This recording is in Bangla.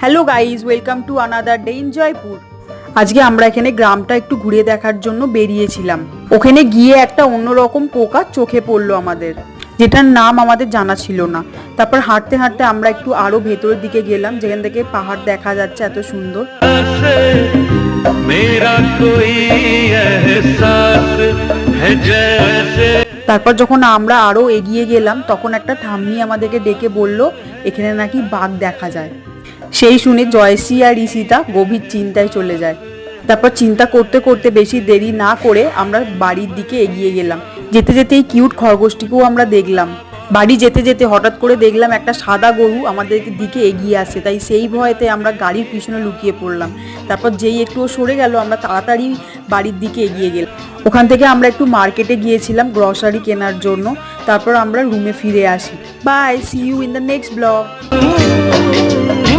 Hello guys, welcome to another day in Jaipur. আজকে আমরা এখানে গ্রামটা একটু ঘুরে দেখার জন্য বেরিয়েছিলাম। ওখানে গিয়ে একটা অন্যরকম পোকা চোখে পড়লো আমাদের, যেটার নাম আমাদের জানা ছিল না। তারপর হাঁটতে হাঁটতে আমরা একটু আরো ভেতরের দিকে গেলাম, যেখান থেকে পাহাড় দেখা যাচ্ছে এত সুন্দর। তারপর যখন আমরা আরো এগিয়ে গেলাম, তখন একটা ঠাম্মি আমাদেরকে ডেকে বলল এখানে নাকি বাঘ দেখা যায়। সেই শুনে জয়শ্রী আর ঋষিতা গভীর চিন্তায় চলে যায়। তারপর চিন্তা করতে করতে বেশি দেরি না করে আমরা বাড়ির দিকে এগিয়ে গেলাম। যেতে যেতে এই কিউট খরগোশটিকেও আমরা দেখলাম। বাড়ি যেতে যেতে হঠাৎ করে দেখলাম একটা সাদা গরু আমাদের দিকে এগিয়ে আসছে, তাই সেই ভয়েতে আমরা গাড়ির পিছনে লুকিয়ে পড়লাম। তারপর যেই একটু সরে গেল, আমরা তাড়াতাড়ি বাড়ির দিকে এগিয়ে গেলাম। ওখান থেকে আমরা একটু মার্কেটে গিয়েছিলাম গ্রসারি কেনার জন্য। তারপর আমরা রুমে ফিরে আসি। Bye, see you in the next blog.